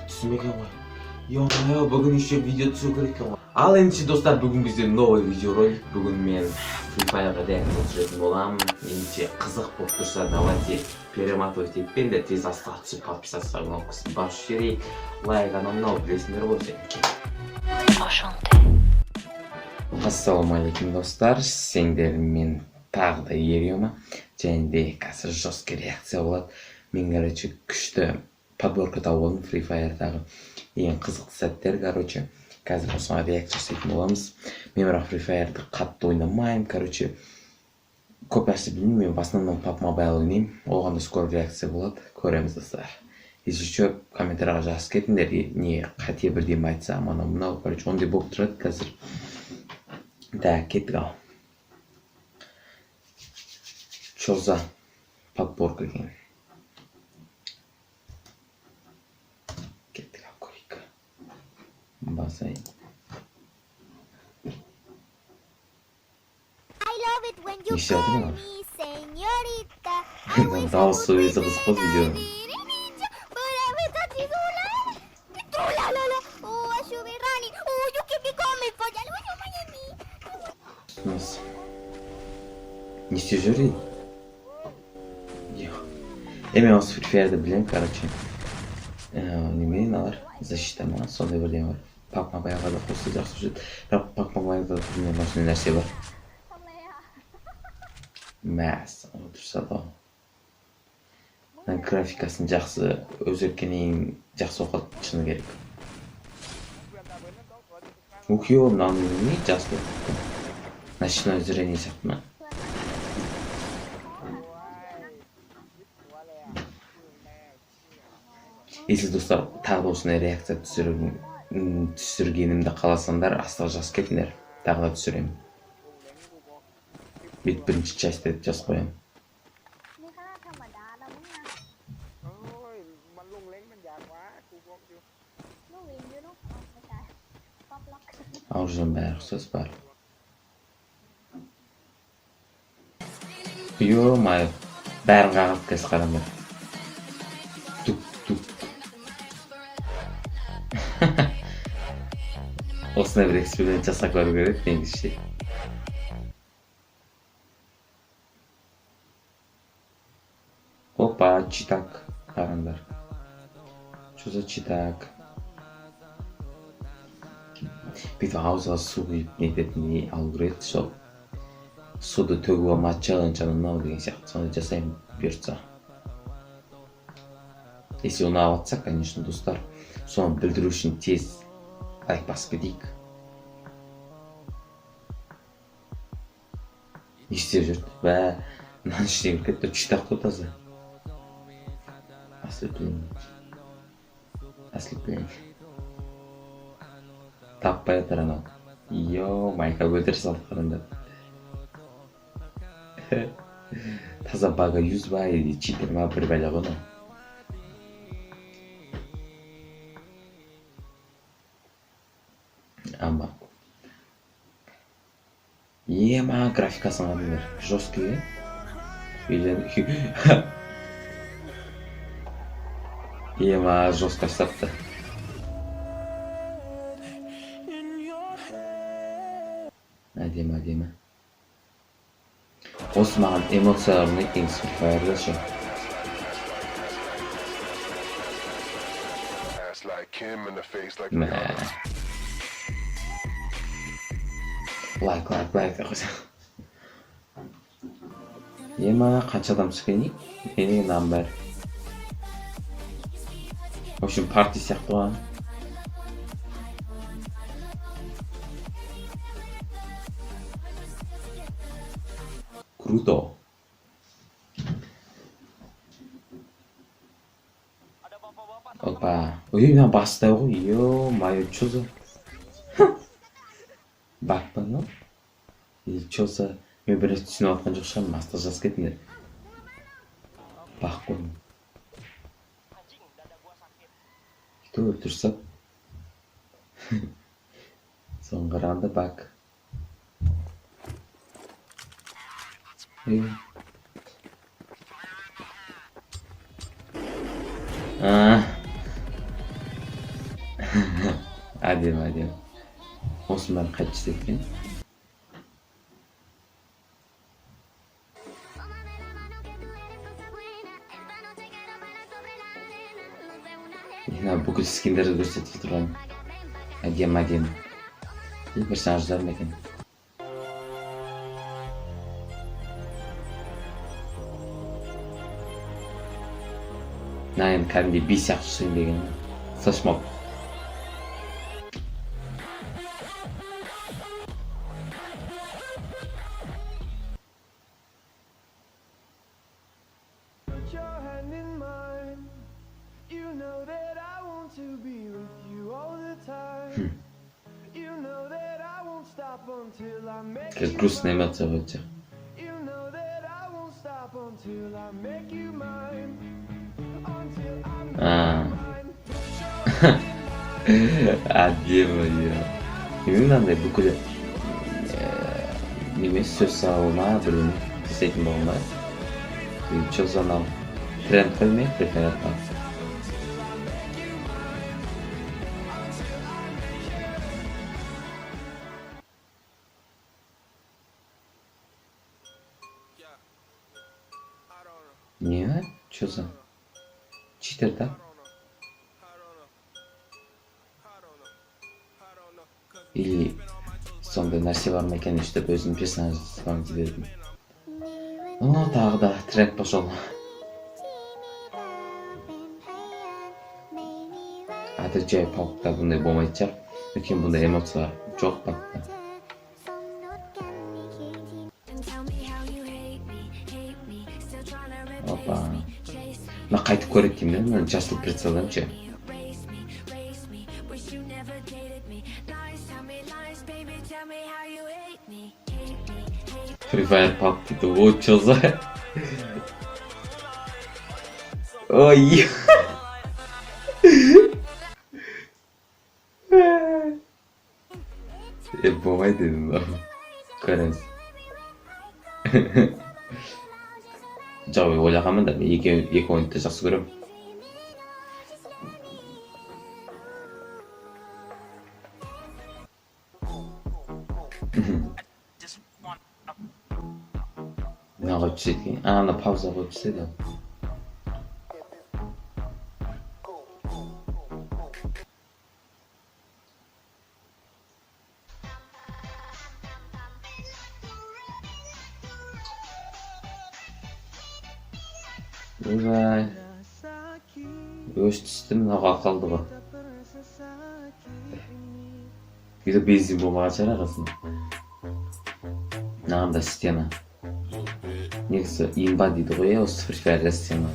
түсінбеген ғой. Бүгін еще видео түсіру керек екен ғой. Ал ендеше достар, бүгін бізде новый видеоролик. Бүгін мен Free Fire'ға реакция түсіретін боламын. Ендеше қызық болып тұрса, давайте перематывать етпеңдер, тез астыға түсіп подписаться кнопкасын басып жіберейік. Лайк анау білесіңдер ғой сендерге. Ассалаумағалейкум достар, сендермен тағы да Ерема, және де қазір жестко реакция болады. Мен, күшті подборка тауып алдым Free Fire'дағы ең қызықты сәттер, қазір осыған реакция жасайтын боламыз. Мен бірақ Free Fire'ды қатты ойнамаймын, көп нәрсе білмеймін, мен в основном PUBG Mobile ойнаймын. Оған да скоро реакция болады, көреміз достар. Если что, комментарияға жазып кетіңдер, не қате бірдеме айтса, мынау, ондай болып тұрады қазір. Да, кеттік ал. Чё за подборка екен? Кеттік ал, көрейік. Басайын. Не істеватыр ма? Дауысы өзі қызық қой видео. Не істеп жүр дейді? Мен осы Free Fire'ды білем, неменен алар? Защита ма? Сондай бірден бар. PUBG Mobile'ға да қосты жақсы жүреді. Бірақ PUBG Mobile'да білмеген осындай нәрсе бар. Мәс, отырса да. Графикасын жақсы өзгерткеннен жақсы оқады, шыны керек. Мынаны не жақсы оқыды? Ночное зрение сияқты ма? Если достар тағы да осындай реакция түсіргенімді қаласаңдар, астыға жазып кетіңдер, тағы да түсіремін. Бет бірінші частьты жазып қоямын. Ал жүрген бәрі ұқсас бар. Ё-майо, бәрін қағып кәс қараңдар. Осындай бір эксперимент жасап көру керек, негізше. Опа, читак қараңдар. Что за читак? Бүйтіп аузыға су құйып нететіндей алу керек, сол суды төгіп алмады челлендж анау деген сияқты, сондай жасаймын бұйыртса. Если ұнап жатса, конечно, достар, соны білдіру үшін тез лайк басып кетейік. Не істеп жүрді? Мынаны ішіне кетті, читақ қой таза. Ослепление. Таппай жатыр анау. Майка өлтіре салды қараңдар. Таза бага юз ба, читер ма, бір бәле ғой. Ама. Маған графикасын ғадыңдар. Жесткий, маған жестко ұстапты. Әдемі. Осы маған эмоциялар ұнайды, ең Free Fire'да ше. Лайк да қойсам. Маған қанша адам түскені? Менің нам бәрі. В общем, парти сияқты ғой. Круто. Опа. Мына бастай ғой. Ё-майо, чё за? Бақпа, ну? Или чё за? Мен бірінші түсініп атқан жоқ шығармын, астыға жазып кетіңдер. Бақ қойым. Кто өлтірсіп? Соны қарағанда бақ. Әдемі. Осының бәрін қайтып істеді екен. Бүкіл скиндерді көрсетіп тұрған. Әдемі. Персонаждар ма екен? Енді кәдімгідей би сияқты сөйлеген. Флешмоб. Как грустная эмоция в этих. Әдемі. Мынандай бүкіл неме сөз салуына біреуін істейтін болмай. Чоза анау тренд қоймай префератқа. Не? Чё за? Читер, да? Или сондай нәрсе бар ма екен деп өзім персонажын жібердім. Тағы да трек пошел. Әдір жай палықта бұндай болмайды шығар. Өйткені бұндай эмоция жоқ палықта. Опа. Мына қайтып көрейік деймін, мына жасыл представляем ше. Free Fire пап дейді, о, чё за? Ой. Болмайды дедім, көреміз. Жоқ, ойлағанмын да, мен екі ойынды жақсы көрем. Мына қойып түседі екен. Ана пауза қойып түседі. Ойбай. Өш түсті, мынауға қалды ғой. Үйді бензин болмаған шығар арасында. Мынағында стена. Негізі имба дейді ғой, осы Free Fire'да стена.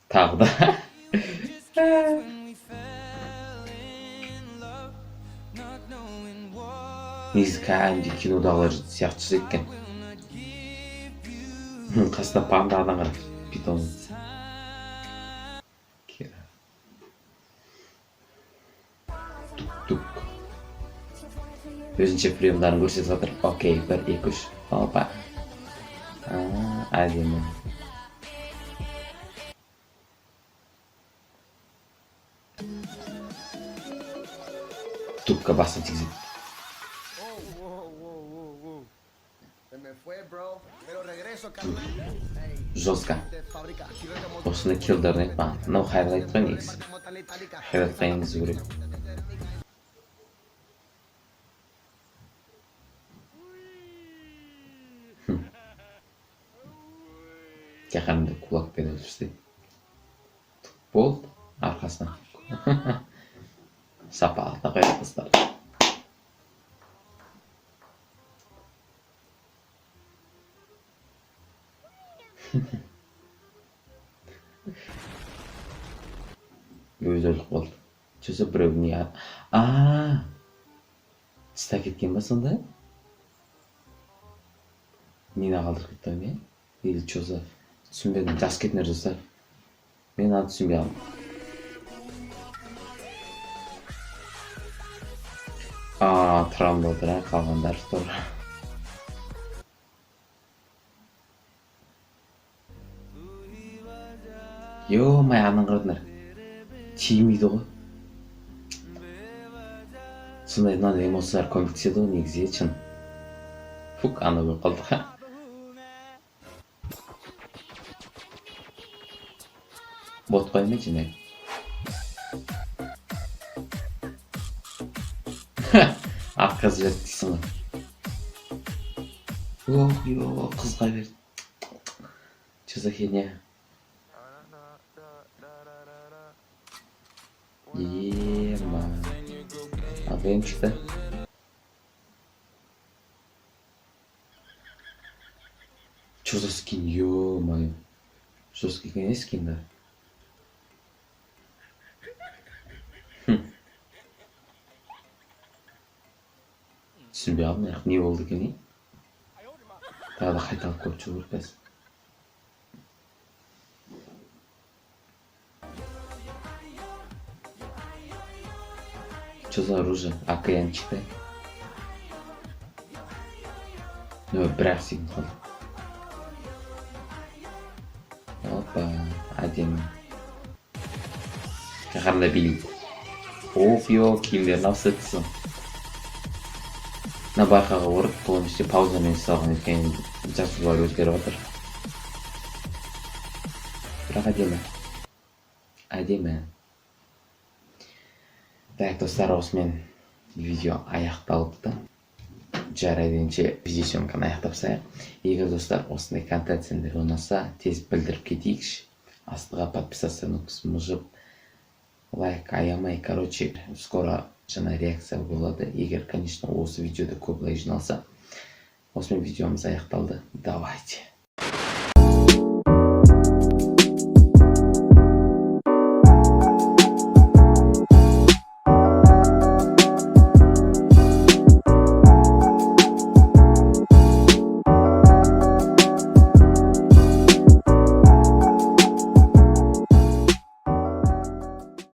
Тағы да. Негізі кәдімгідей кинодағылар сияқты жасайды екен. Қасында панда адам қарап, питон. Тук. Өзінше приемдарын көрсетіп жатыр. Окей, 1, 2, 3. Опа. Әдемі. Тупқа басын тигізеді. Жестко. Осыны килдерін айтма. Мынау хайлайт қой негізі. Хайлайтқа енгізу керек. Жақанымды кулакпен өтіп істейді. Болды. Арқасына. Сапалықта қойып қыздар. Өзі өліп болды. Чөзі біреуіне... Тіста кеткен ба сонда? Нені қалдырып кетті ме? Или чөзі түсінбедім, жас кетінер жасар. Мен ады түсінбей алдым. Травмда отыр, қалғандар тұр. Ё-май, анын кырдыңдар. Тиімейді ғой. Сондай мынандай эмоциялар көмектеседі ғой негізі чын. Фук, ана болып қалды. Бот қоймай жинай. Ақ қыз жіберді дейсің ғой. Ох, қызға берді. Че за херня? Ема. АВМ çıktı. Что за скин? Ё-моё. Жесткий не скин, да? Түсінбей қалдым, не болды екен, не? Тағы да қайталап көріп шығу керек қазір. Что за оружие? АКМ çıktı. Ну, бірақ секунд қалды. Опа, әдемі. Қақарында билейді. Оп, киімдерін алса түсін. Мына байқаға орып, қолын іште паузамен салған екен жасулар өзгеріп отыр. Бірақ әдемі. Әдемі. Так, достар, осымен видео аяқталыпты. Жарайденше бізде сөмкені аяқтап саяқ. Егер достар осындай контент сендерге ұнаса, тез білдіріп кетейікші. Астыға подписаться мұжып, лайк аямай. Короче, скоро жаңа реакция болады. Егер, конечно, осы видеода көп лайк жиналса. Осымен видеомыз аяқталды. Давайте.